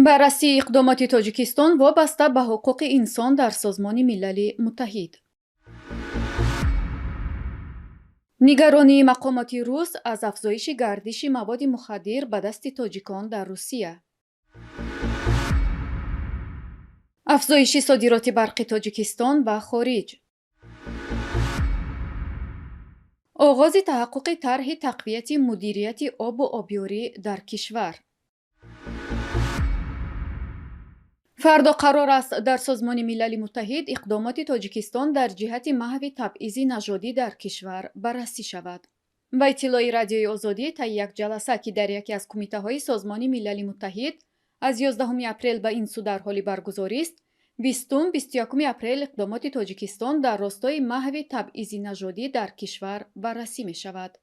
بررسی اقدامات تاجیکستان وابسته به حقوق انسان در سازمان ملل متحد. نگرانی مقامات روس از افزایش گردش مواد مخدر به دست تاجیکان در روسیه. افزایش صادرات برق تاجیکستان به خارج. آغاز تحقق طرح تقویت مدیریت آب و آبیاری در کشور. فردا قرار است در سازمان ملل متحد اقدامات تاجیکستان در جهت محو تبعیض نژادی در کشور بررسی شود. به اطلاع رادیوی آزادی طی یک جلسه که در یکی از کمیته‌های سازمان ملل متحد از 11 اپریل به این سو در حال برگزاری است، 20-21 اپریل اقدامات تاجیکستان در راستای محو تبعیض نژادی در کشور بررسی می شود.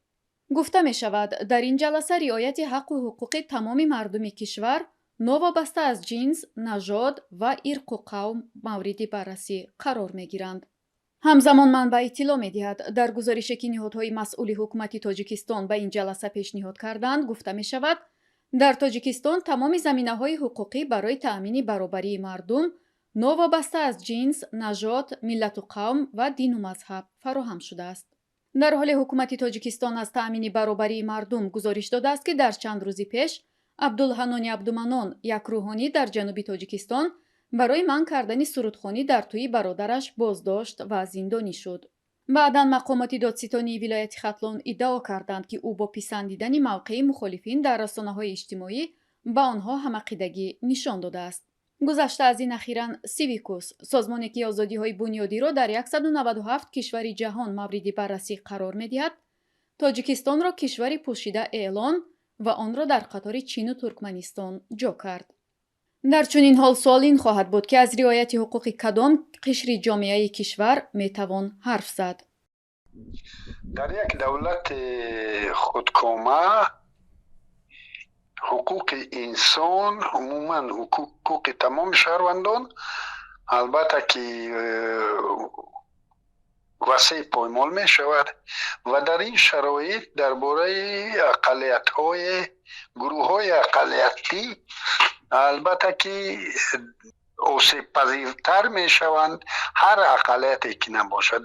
گفته می شود در این جلسه رعایت حق و حقوق تمام مردم کشور نوابسته از جنس، نژاد و ارق و قوم مورد بررسی قرار می گیرند. همزمان منبع اطلاع می دهد در گزارشی که نهادهای مسئول حکومت تاجیکستان به این جلسه پیشنهاد کردند گفته می شود در تاجیکستان تمام زمینه‌های حقوقی برای تأمین برابری مردم نوابسته از جنس، نژاد، ملت و قوم و دین و مذهب فراهم شده است. در حال حکومت تاجیکستان از تأمین برابری مردم گزارش داده است که در چند روز پیش عبدالحنان عبدالمنان، یک روحانی در جنوب تاجیکستان، برای منع کردن سرودخوانی در توی برادرش بازداشت و زندانی شد. بعداً مقامات دادستانی ولایت ختلان ادعا کردند که او با پسندیدن موقع مخالفین در رسانه‌های اجتماعی به آنها همعقیدگی نشان داده است. گذشته از این اخیراً سیویکوس، سازمانی که آزادی‌های بنیادی را در 197 کشور جهان مورد بررسی قرار می‌دهد، تاجیکستان را کشوری پوشیده اعلان و آن را در قطار چین و ترکمنستان جا کرد. در چنین حال سوال این خواهد بود که از رعایت حقوق کدام قشر جامعه کشور میتوان حرف زد؟ در یک دولت خودکامه حقوق انسان، عموما حقوق تمام شهروندان، البته که وسیع پایمال می شود و در این شرایط درباره اقلیت‌های، گروه‌های اقلیتی البته که آسیب پذیرتر می شوند، هر اقلیتی که نباشد.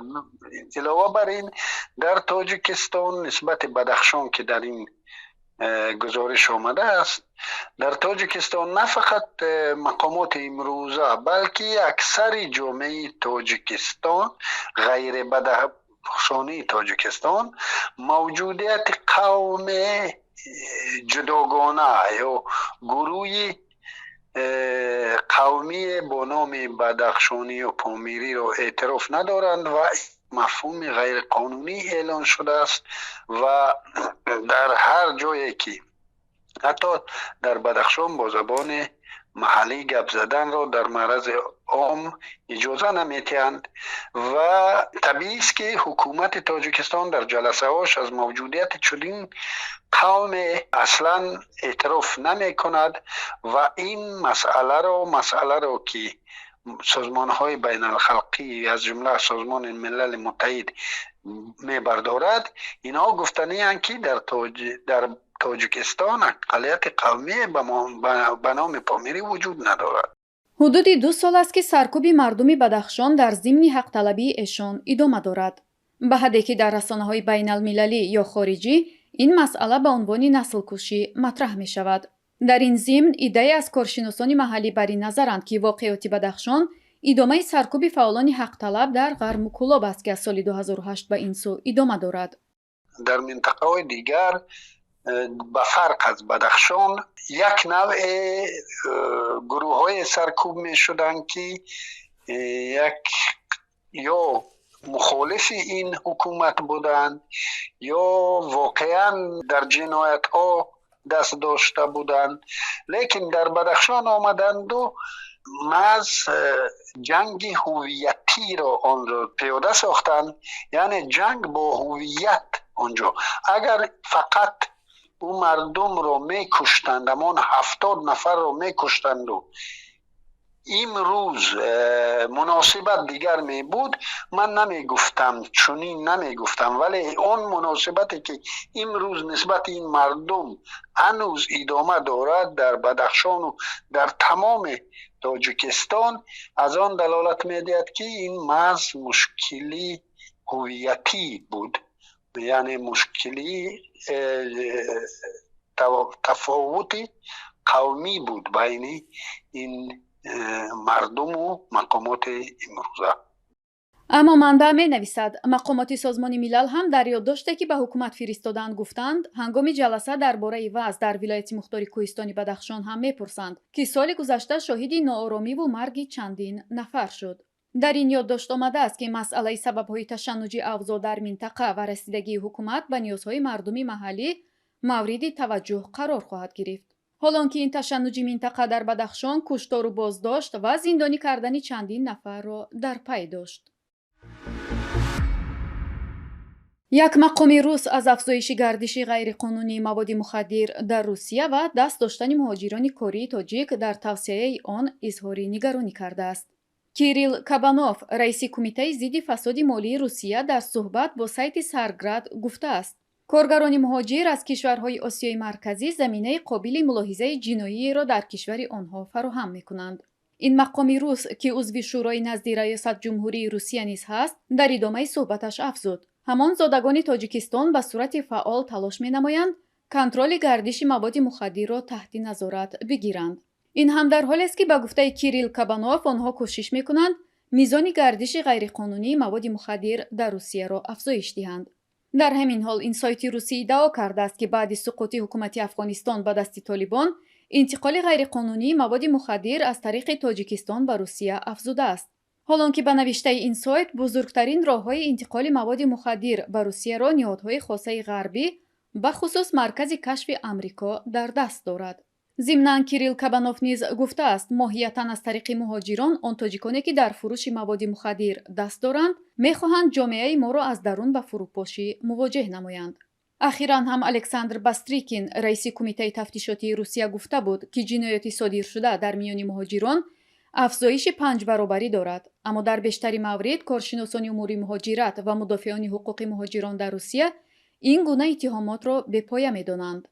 علاوه بر این در تاجیکستان نسبت بدخشان که در این گزارش آمده است، در تاجیکستان نه فقط مقامات امروزه بلکه اکثر جامعه تاجیکستان، غیر بدخشانی تاجیکستان، موجودیت قوم جداگانه یا گروه قومی با نام بدخشانی و پامیری را اعتراف ندارند و مفهوم غیر قانونی اعلان شده است و در هر جایی که حتی در بدخشان با زبان محلی گپ زدن را در معرض عام اجازه نمیتند و طبیعی است که حکومت تاجیکستان در جلسه هاش از موجودیت چنین قوم اصلا اعتراف نمی کند و این مسئله را که سازمان های بین الخلقی از جمله سازمان ملل متحد می بردارد، اینها گفتنی هستند که در تاجیکستان اقلیت قومی به نام پامیری وجود ندارد. حدود 2 سال است که سرکوب مردم بدخشان در ضمن حق طلبی ایشان ادامه دارد، به حدی که در رسانه‌های بین المللی یا خارجی این مسئله به عنوان نسل کشی مطرح می شود. در این ضمن ایده از کارشناسان محلی بر این نظرند که واقعیت بدخشان ادامه سرکوب فعالان حق طلب در غرمکولاب است که از سال 2008 به این سو ادامه دارد. در منطقه دیگر به فرق از بدخشان یک نوع گروه های سرکوب می شدند که یا مخالف این حکومت بودند یا واقعا در جنایت ها دست داشته بودند، لیکن در بدخشان آمدند و محض جنگ هویتی را آن را پیاده ساختند، یعنی جنگ با هویت آنجا. اگر فقط او مردم را می کشتند، امان 70 نفر را می کشتند و امروز مناسبت دیگر می بود، من نمی گفتم، چنین نمی گفتم، ولی اون مناسبتی که امروز نسبت این مردم هنوز ادامه دارد در بدخشان و در تمام تاجیکستان، از آن دلالت می دهد که این محض مشکلی هویتی بود، یعنی مشکلی تفاوتی قومی بود بین این مردم و مقامات امروزه. اما منبع می نویسد مقامات سازمان ملل هم در یادداشتی که به حکومت فرستادند گفتند هنگام جلسه درباره وضع در ولایت مختار کوهستانی بدخشان هم میپرسند که سال گذشته شاهد ناآرامی و مرگ چندین نفر شد. در این یادداشت آمده است که مسئله سبب‌های تشنج اوضاع در منطقه و رسیدگی حکومت به نیازهای مردم محلی مورد توجه قرار خواهد گرفت. حالانکه این تشنج منطقه در بدخشان کشتار و بازداشت و زندانی کردن چندین نفر را در پی داشت. یک مقام روس از افزایش گردش غیرقانونی مواد مخدر در روسیه و دست داشتن مهاجران کره تاجیک در توسعه آن اظهار نگرانی کرده است. کیریل کابانوف، رئیس کمیته ضد فساد مالی روسیه، در صحبت با سایت سرگرد گفته است کارگران مهاجر از کشورهای آسیای مرکزی زمینه قابل ملاحظه جنایی را در کشور آنها فراهم می‌کنند. این مقام روس که عضو شورای نزد ریاست جمهوری روسیه نیز هست، در ادامه صحبتش افزود همان زادگان تاجیکستان به صورت فعال تلاش می‌نمایند کنترل گردش مواد مخدر را تحت نظارت بگیرند. این هم در حالی است که به گفته کیریل کابانوف آنها کوشش می‌کنند میزان گردش غیرقانونی مواد مخدر در روسیه را افزایش دهند. در همین حال این سایت روسی ادعا کرده است که بعد سقوط حکومت افغانستان به دست طالبان، انتقال غیرقانونی مواد مخدر از طریق تاجیکستان به روسیه افزوده است. حالانکه به نوشته این سایت بزرگترین راه‌های انتقال مواد مخدر به روسیه را نهادهای خاصه غربی به خصوص مرکز کشف آمریکا در دست دارد. ضمناً کیریل کابانوف نیز گفته است ماهیتاً از طریق مهاجران آن تاجیکانی که در فروش مواد مخدر دست دارند می‌خواهند جامعه ما را از درون به فروپاشی مواجه نمایند. اخیراً هم الکساندر باستریکین، رئیس کمیته تفتیشاتی روسیه، گفته بود که جنایات صادر شده در میان مهاجران افزایش 5 برابری دارد، اما در بیشتر موارد کارشناسان امور مهاجرت و مدافعان حقوق مهاجران در روسیه این گونه اتهامات را بی‌پایه می‌دانند.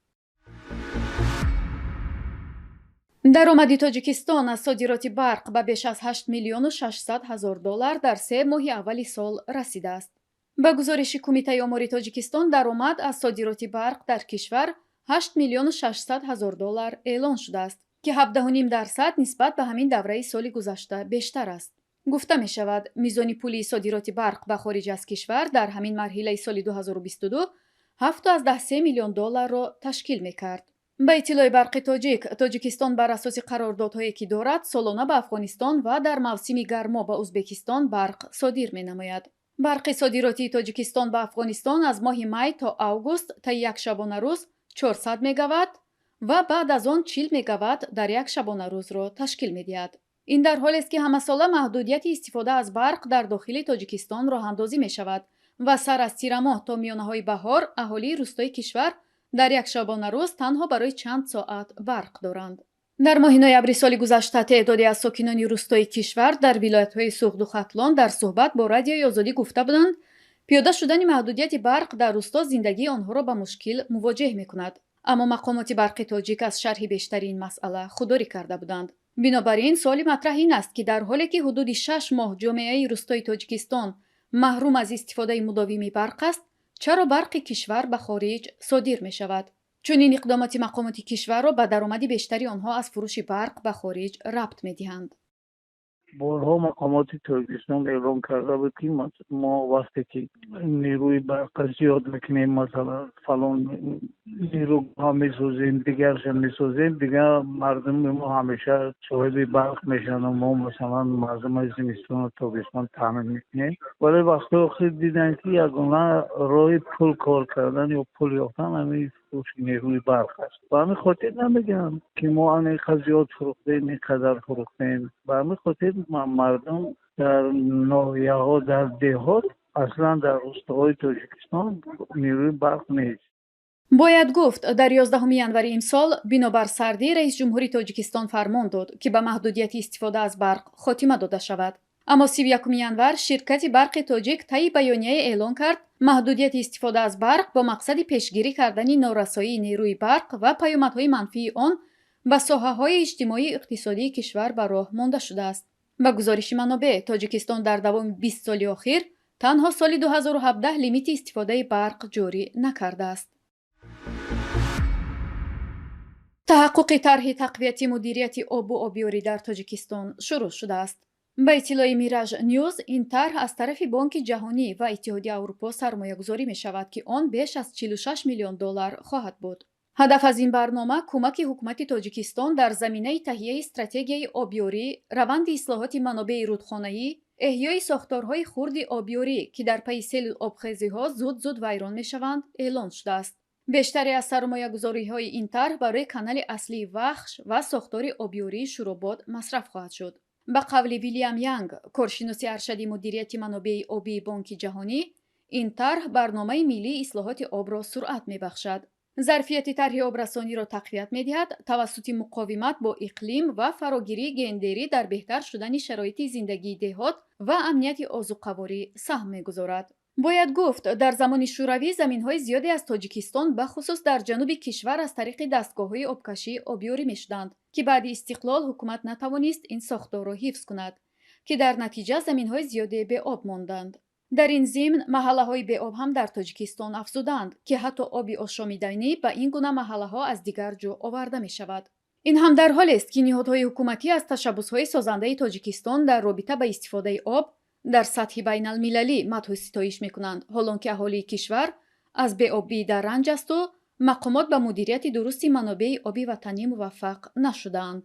درآمد تاجیکستان از صادرات برق به بیش از 8 میلیون و 600 هزار دلار در 3 ماه اول سال رسیده است. به گزارش کمیته امور تاجیکستان درآمد از صادرات برق در کشور 8 میلیون و 600 هزار دلار اعلان شده است که 17.5% نسبت به همین دوره سال گذشته بیشتر است. گفته می شود میزان پولی صادرات برق به خارج از کشور در همین مرحله سال 2022 7.3 میلیون دلار را تشکیل می کرد. به اطلاع برق تاجیکستان بر اساس قراردادهایی که دارد سالانه به افغانستان و در موسم گرما به ازبکستان برق صادر می نماید. برق صادراتی تاجیکستان به افغانستان از ماه می تا اوگوست تا یک شبانه روز 400 مگاوات و بعد از آن 40 مگاوات در یک شبانه روز را تشکیل می دهد. این در حالی است که همه ساله محدودیت استفاده از برق در داخل تاجیکستان راه اندازی می شود و سر از تیر ماه تا میانه های بهار اهالی روستای کشور در یک شبانه روز تنها برای چند ساعت برق دارند. در ماه نوامبر سال گذشته تعدادی از ساکنان روستای کشور در ولایت‌های سوخت و ختلان در صحبت با رادیوی آزادی گفته بودند پیاده شدن محدودیت برق در روستا زندگی آنها را به مشکل مواجه می‌کند. اما مقامات برق تاجیک از شرح بیشتر این مسئله خودداری کرده بودند. بنابراین سوال مطرح این است که در حالی که حدود 6 ماه جامعه روستای تاجیکستان محروم از استفاده مداوم برق است، چرا برق کشور به خارج صادر می شود؟ چون این اقدامات مقامات کشور را به درآمد بیشتری آنها از فروش برق به خارج ربط می دهند. بارها مقامات تاجیکستان اعلام کرده بود که ما وقتی که نیروی برق زیاد میکنیم، مثلا فلان نیرو ها میسازیم دیگرش میسازیم، دیگر مردم ما همیشه صاحب برق میشن و ما مثلا مردم از زمستان و تابستان تامین میکنیم. ولی وقتی آخر دیدن که یگانه راه پول کار کردن یا پول یافتن همین فروش نیروی برق است. به همین خاطر نمیگم که ما اینقدر زیاد فروختیم، اینقدر فروختیم. به همین خاطر مردم در ناحیه ها، در دهات، اصلا در روستاهای تاجیکستان نیروی برق نیست. бояд гуфт дар 11 январи имсол бинобар сардӣ раис ҷумҳури тоҷикистон фармон дод ки ба маҳдудияти истифода аз барқ хотима дода шавад. аммо 31 январ ширкати барқи тоҷик таи баёнияе эълон кард маҳдудияти истифода аз барқ бо мақсади пешгирӣ кардани норасоии нерӯи барқ ва паёмадҳои манфии он ба соҳаҳои иҷтимоӣ иқтисодии кишвар ба роҳ монда шудааст. ба гузориши манобеъ, тоҷикистон дар давоми 20 соли охир танҳо соли 2017 лимити истифодаи барқ ҷорӣ накардааст. таҳаққуқи тарҳи тақвияти мудирияти обу обёрӣ дар тоҷикистон шурӯъ шудааст. ба иттилои Мираж Ньюз, ин тарҳ аз тарафи Бонки ҷаҳонӣ ва Иттиҳодияи Аврупо сармоягузорӣ мешавад ки он беш аз $46 миллион хоҳад буд. ҳадаф аз ин барнома кӯмаки ҳукумати Тоҷикистон дар заминаи таҳияи стратегияи обёрӣ, раванди ислоҳоти манобеъи рудхонаӣ, эҳёи сохторҳои хурди обёрӣ ки дар пайи селу обхезиҳо зуд вайрон мешаванд, эълон шудааст. бештаре аз сармоягузориҳои ин тарҳ барои канали аслии Вахш ва сохтори обёрии Шуробод масраф хоҳад шуд. ба қавли Вилиам Янг, коршиноси аршади мудирияти манобеъи обии Бонки ҷаҳонӣ, ин тарҳ барномаи миллии ислоҳоти обро суръат мебахшад. зарфияти тарҳи обрасониро тақвият медиҳад, тавассути муқовимат бо иқлим ва фарогирии гендерӣ дар беҳтар шудани шароити зиндагии деҳот ва амнияти озуқаворӣ саҳм мегузорад. бояд гуфт, дар замони шӯравӣ заминҳои зиёде аз Тоҷикистон бахусус дар ҷануби кишвар аз тариқи дастгоҳҳои обкашӣ обёрӣ мешуданд, ки баъди истиқлол ҳукумат натавонист ин сохторро ҳифз кунад, ки дар натиҷа заминҳои зиёде беоб монданд. дар ин зимн маҳаллаҳои беоб ҳам дар Тоҷикистон афзуданд, ки ҳатто оби ошомиданӣ ба ин гуна маҳаллаҳо аз дигар ҷо оварда мешавад. ин ҳам дар ҳолест, ки ниҳодҳои ҳукуматӣ аз ташаббусҳои созандаи Тоҷикистон дар робита ба истифодаи об дар сатҳи байналмилалӣ мадҳу ситоиш мекунанд, ҳолон ки аҳолии кишвар аз беобӣ дар ранҷ асту мақомот ба мудирияти дурусти манобеъи оби ватанӣ муваффақ нашудаанд.